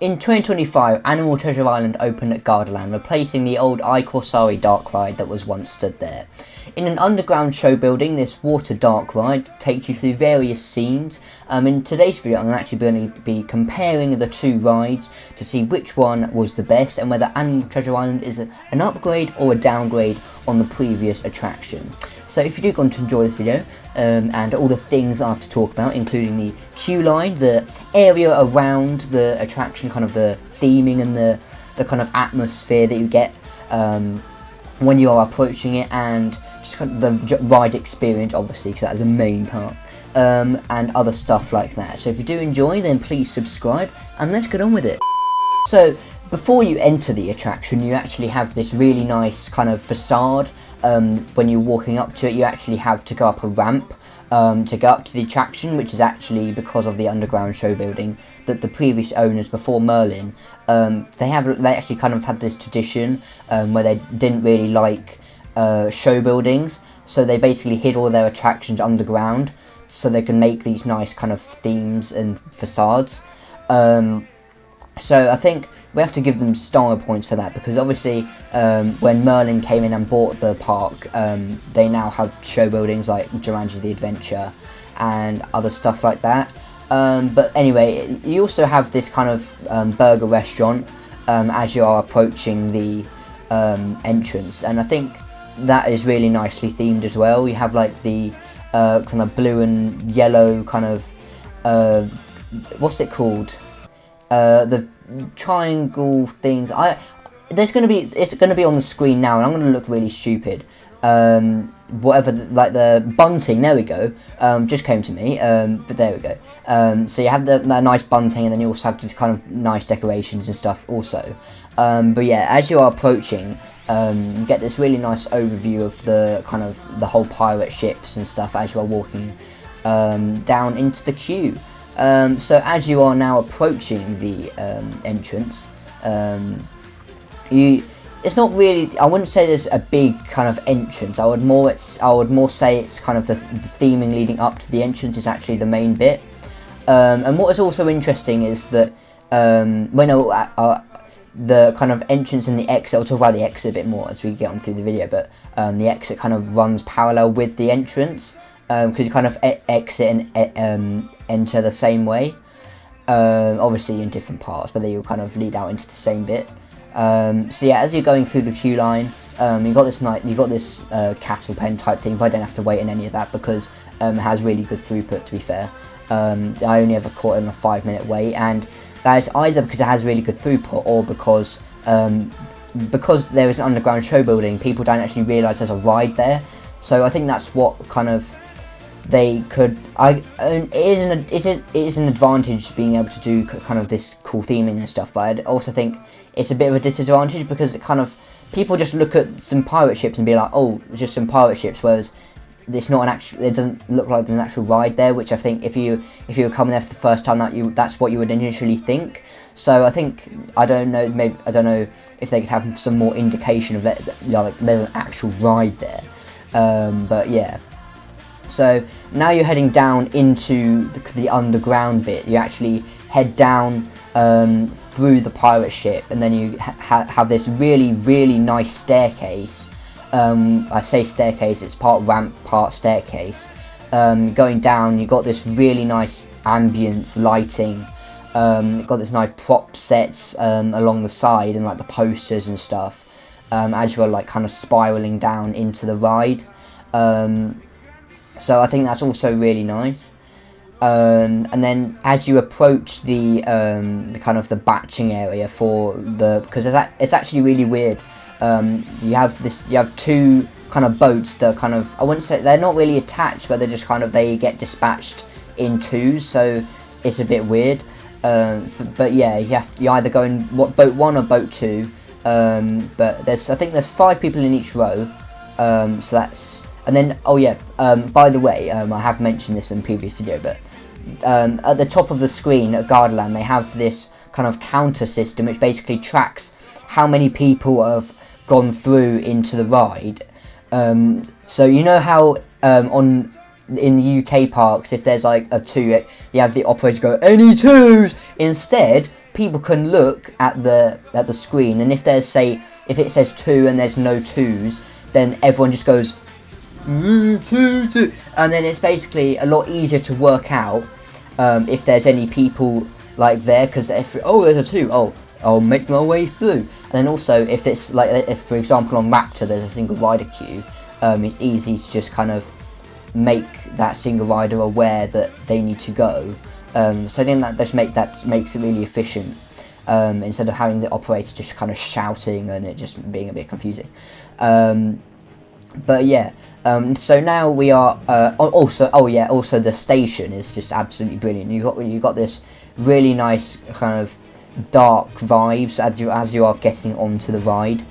In 2025, Animal Treasure Island opened at Gardaland, replacing the old Corsari dark ride that was once stood there. In an underground show building, this water dark ride takes you through various scenes. In today's video, I'm actually going to be comparing the two rides to see which one was the best and whether Animal Treasure Island is an upgrade or a downgrade on the previous attraction. So if you do want to enjoy this video and all the things I have to talk about, including the queue line, the area around the attraction, kind of the theming and the kind of atmosphere that you get when you are approaching it, and just kind of the ride experience, obviously, because that's the main part, and other stuff like that. So if you do enjoy, then please subscribe, and let's get on with it. So before you enter the attraction, you actually have this really nice kind of facade. When you're walking up to it, you actually have to go up a ramp to go up to the attraction, which is actually because of the underground show building that the previous owners before Merlin, they actually kind of had this tradition where they didn't really like show buildings, so they basically hid all their attractions underground so they can make these nice kind of themes and facades. So I think we have to give them star points for that, because obviously when Merlin came in and bought the park, they now have show buildings like Jumanji the Adventure and other stuff like that. But anyway, you also have this kind of burger restaurant as you are approaching the entrance, and I think that is really nicely themed as well. You have like the kind of blue and yellow kind of what's it called? The triangle things. It's going to be on the screen now, and I'm going to look really stupid. Whatever, like the bunting. There we go. Just came to me. But there we go. So you have that nice bunting, and then you also have these kind of nice decorations and stuff also. But yeah, as you are approaching, you get this really nice overview of the kind of the whole pirate ships and stuff as you are walking down into the queue. So as you are now approaching the entrance, it's not really, I wouldn't say there's a big kind of entrance. I would more say it's kind of the theming leading up to the entrance is actually the main bit. And what is also interesting is that the kind of entrance and the exit, I'll talk about the exit a bit more as we get on through the video, but the exit kind of runs parallel with the entrance. Because you kind of exit and enter the same way, obviously in different parts, but they will kind of lead out into the same bit. So yeah, as you're going through the queue line, you got this cattle pen type thing, but I don't have to wait in any of that because it has really good throughput. To be fair, I only ever caught it on a 5-minute wait, and that is either because it has really good throughput or because there is an underground show building, people don't actually realise there's a ride there. So I think that's what kind of they could. It is an advantage being able to do kind of this cool theming and stuff, but I'd also think it's a bit of a disadvantage because it kind of, people just look at some pirate ships and be like, oh, just some pirate ships, whereas it's not an actual. It doesn't look like there's an actual ride there, which I think if you were coming there for the first time, that's what you would initially think. So I think I don't know if they could have some more indication of that, like there's an actual ride there. But yeah. So now you're heading down into the underground bit. You actually head down through the pirate ship, and then you have this really, really nice staircase. I say staircase, it's part ramp, part staircase. Going down, you've got this really nice ambience lighting. You've got this nice prop sets along the side and like the posters and stuff as you're like kind of spiraling down into the ride. So I think that's also really nice. And then as you approach the kind of the batching area because it's actually really weird. You have two kind of boats that kind of, I wouldn't say they're not really attached, but they're just kind of, they get dispatched in twos, so it's a bit weird. But yeah, you either go in boat 1 or boat 2. But I think there's 5 people in each row. So that's. And then, oh yeah, by the way, I have mentioned this in a previous video, but at the top of the screen at Gardaland, they have this kind of counter system which basically tracks how many people have gone through into the ride. So you know how in the UK parks, if there's like a 2, you have the operator go, any 2s? Instead, people can look at the screen, and if there's, say, if it says 2 and there's no 2s, then everyone just goes 2, and then it's basically a lot easier to work out if there's any people like there, because if there's a 2, I'll make my way through. And then also if it's like, if for example on Raptor there's a single rider queue, it's easy to just kind of make that single rider aware that they need to go. So then that makes it really efficient, instead of having the operator just kind of shouting and it just being a bit confusing. But yeah, so now we are also the station is just absolutely brilliant. You got this really nice kind of dark vibes as you are getting onto the ride.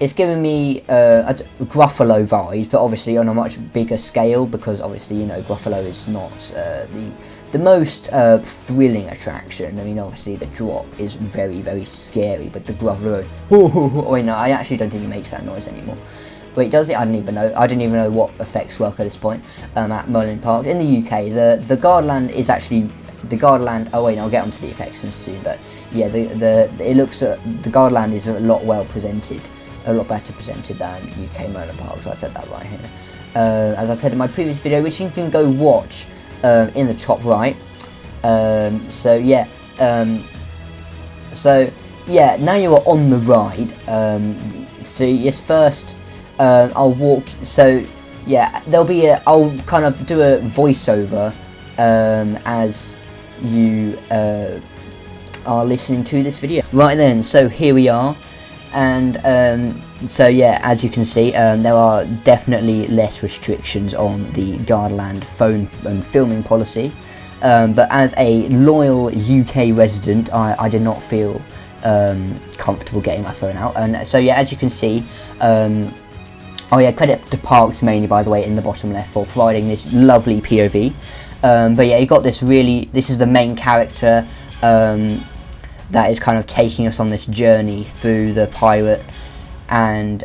It's giving me Gruffalo vibes, but obviously on a much bigger scale, because obviously, you know, Gruffalo is not the most thrilling attraction. I mean, obviously the drop is very, very scary, but the Gruffalo, wait, no, I actually don't think it makes that noise anymore. Wait, does it? I didn't even know what effects work at this point at Merlin Park. In the UK, the Gardaland is actually the Gardaland. Oh wait, no, I'll get onto the effects soon. But yeah, the Gardaland is a lot a lot better presented than UK Merlin Parks. I said that right here. As I said in my previous video, which you can go watch in the top right. So yeah, now you are on the ride. So yes, first I'll walk. So yeah, I'll kind of do a voiceover as you are listening to this video. Right then, so here we are. And so yeah, as you can see, there are definitely less restrictions on the Gardaland phone and filming policy, but as a loyal UK resident, I did not feel comfortable getting my phone out. And so yeah, as you can see, credit to Parks mainly, by the way, in the bottom left, for providing this lovely POV. But yeah, you got this is the main character that is kind of taking us on this journey through the pirate, and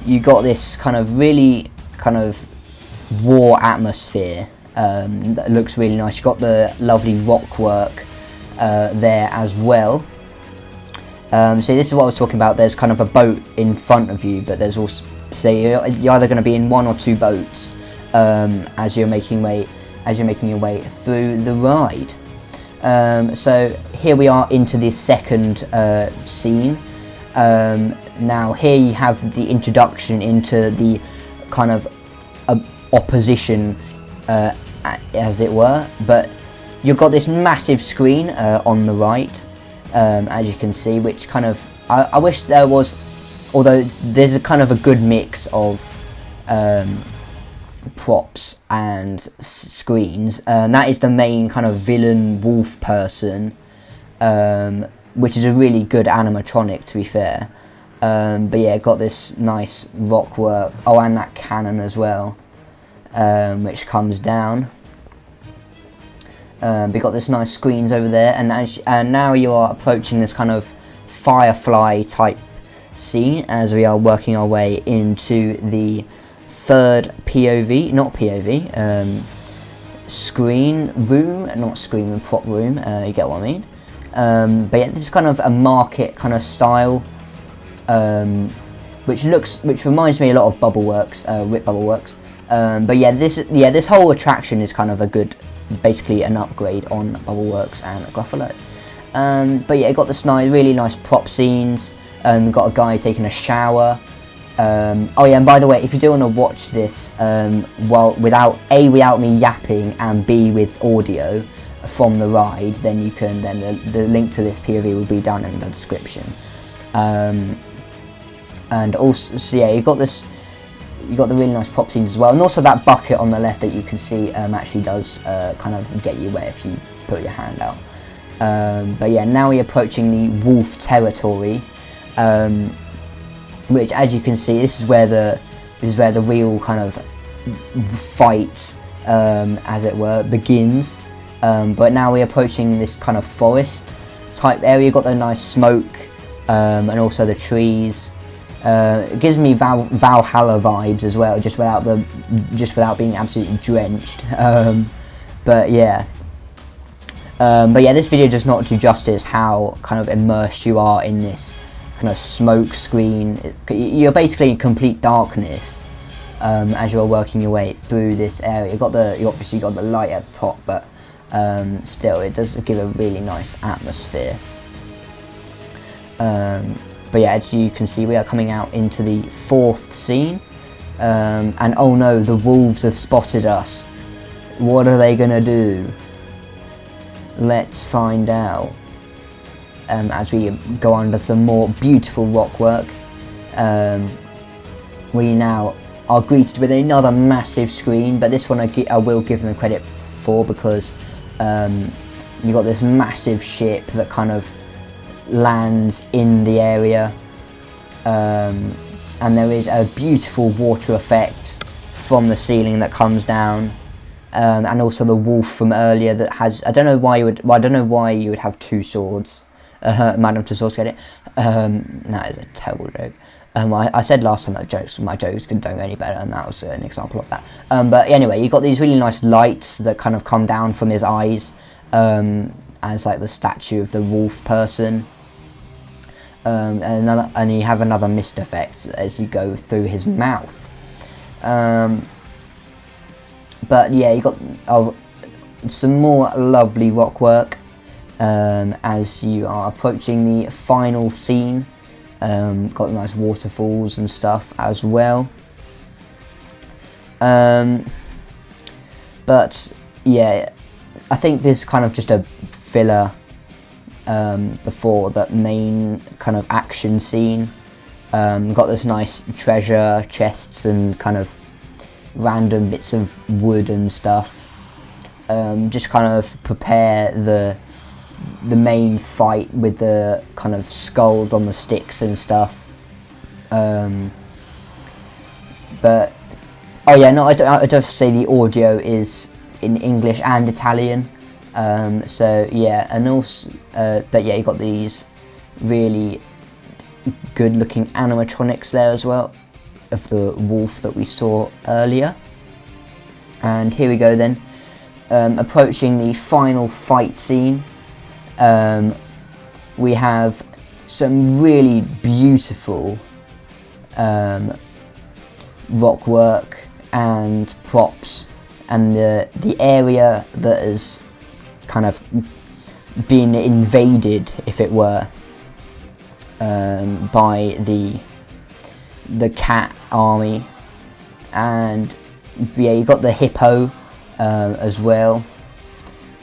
you got this kind of really kind of war atmosphere that looks really nice. You got the lovely rock work there as well. So this is what I was talking about. There's kind of a boat in front of you, but there's also, so you're either going to be in 1 or 2 boats as you're making your way through the ride. So here we are into this second scene. Now here you have the introduction into the kind of opposition, as it were, but you've got this massive screen on the right, as you can see, which kind of, I wish there was, although there's a kind of a good mix of props and screens. That is the main kind of villain wolf person, which is a really good animatronic, to be fair. But yeah, got this nice rock work. Oh, and that cannon as well, which comes down. We got this nice screens over there, and now you are approaching this kind of Firefly type scene as we are working our way into the third POV, not POV, screen room, not screen room, prop room, you get what I mean. But yeah, this is kind of a market kind of style, which reminds me a lot of Bubbleworks, Rip Bubbleworks. But yeah, this whole attraction is kind of basically an upgrade on Bubbleworks and Gruffalo. But yeah, it got this really nice prop scenes. Got a guy taking a shower. Oh yeah, and by the way, if you do want to watch this without me yapping, and B, with audio from the ride, then you can. Then the link to this POV will be down in the description. And also, so yeah, you got the really nice prop scenes as well, and also that bucket on the left that you can see actually does kind of get you wet if you put your hand out. But yeah, now we're approaching the wolf territory. Which, as you can see, this is where the real kind of fight, as it were, begins. But now we're approaching this kind of forest type area. You've got the nice smoke, and also the trees. It gives me Valhalla vibes as well, just without being absolutely drenched. But yeah. This video does not do justice how kind of immersed you are in this kind of smoke screen. You're basically in complete darkness as you're working your way through this area. You obviously got the light at the top, but still, it does give a really nice atmosphere. But yeah, as you can see, we are coming out into the 4th scene, and oh no, the wolves have spotted us. What are they gonna do? Let's find out as we go under some more beautiful rock work. We now are greeted with another massive screen, but this one I will give them credit for, because you got this massive ship that kind of lands in the area, and there is a beautiful water effect from the ceiling that comes down. And also the wolf from earlier that has, I don't know why you would have 2 swords. Madam Tussauds, get it? That is a terrible joke. I said last time that my jokes don't go any better, and that was an example of that. But anyway, you got these really nice lights that kind of come down from his eyes, as like the statue of the wolf person. And you have another mist effect as you go through his mouth. But yeah, you got some more lovely rock work as you are approaching the final scene. Got nice waterfalls and stuff as well. But yeah, I think this is kind of just a filler before that main kind of action scene. Got this nice treasure chests and kind of random bits of wood and stuff, just kind of prepare the main fight with the kind of skulls on the sticks and stuff. But oh yeah, no, I don't have to say the audio is in English and Italian, so yeah, and also but yeah, you got these really good looking animatronics there as well, of the wolf that we saw earlier. And here we go then, approaching the final fight scene. We have some really beautiful rock work and props, and the area that has kind of been invaded, if it were, by the cat army. And yeah, you got the hippo as well,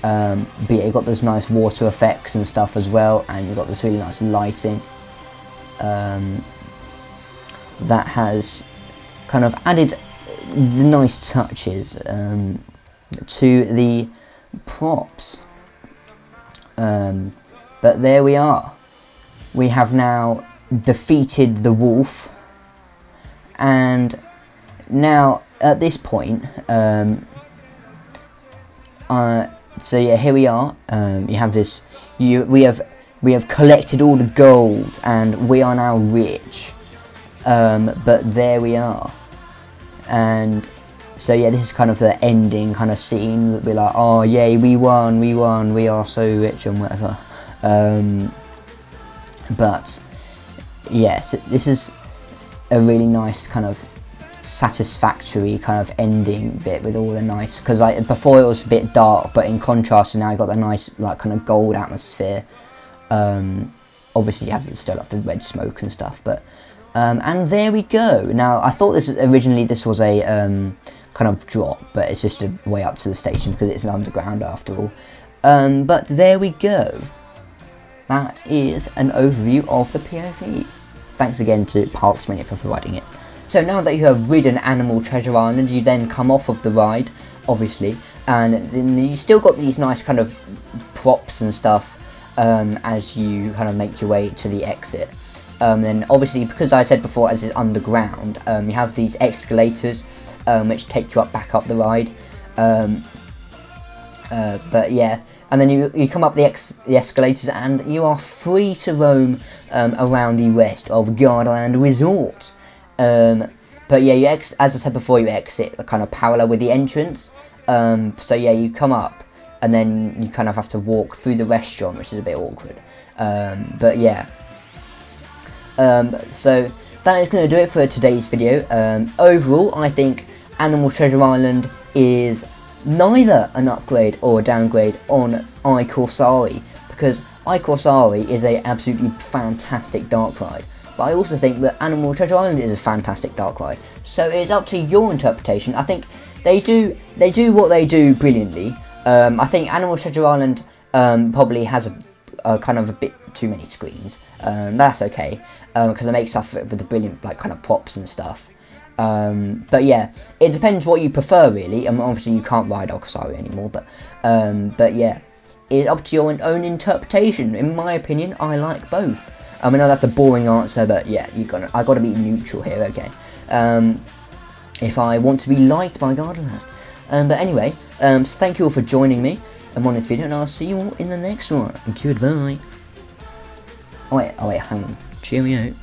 but yeah, you got those nice water effects and stuff as well, and you got this really nice lighting that has kind of added nice touches to the props. But there we are, we have now defeated the wolf. And now at this point, so yeah, here we are. You have this. We have collected all the gold, and we are now rich. But there we are, and so yeah, this is kind of the ending kind of scene. That we're like, oh yay, we won, we are so rich and whatever. But yes, this is a really nice kind of satisfactory kind of ending bit with all the nice, because like before it was a bit dark, but in contrast now you got the nice like kind of gold atmosphere. Obviously you still have the red smoke and stuff, but and there we go. Now I thought this was a kind of drop, but it's just a way up to the station because it's an underground after all. But there we go. That is an overview of the POV. Thanks again to Parks Minute for providing it. So now that you have ridden Animal Treasure Island, you then come off of the ride, obviously, and then you still got these nice kind of props and stuff as you kind of make your way to the exit. Then obviously, because I said before, as it's underground, you have these escalators which take you back up the ride. But yeah, and then you come up the escalators and you are free to roam around the rest of Gardaland Resort. But yeah, as I said before, you exit kind of parallel with the entrance. So yeah, you come up, and then you kind of have to walk through the restaurant, which is a bit awkward. But yeah. So that is going to do it for today's video. Overall, I think Animal Treasure Island is neither an upgrade or a downgrade on Corsari, because Corsari is a absolutely fantastic dark ride. But I also think that Animal Treasure Island is a fantastic dark ride. So it's up to your interpretation. I think they do what they do brilliantly. I think Animal Treasure Island probably has a kind of a bit too many screens. That's okay, because it makes stuff with the brilliant like kind of props and stuff. But yeah, it depends what you prefer really. Obviously you can't ride Corsari anymore, but yeah, it's up to your own interpretation. In my opinion, I like both. I know that's a boring answer, but yeah, I gotta be neutral here, okay? If I want to be liked by Gardaland. But anyway, so thank you all for joining me on this video, and I'll see you all in the next one. Goodbye. Oh wait, hang on. Cheerio.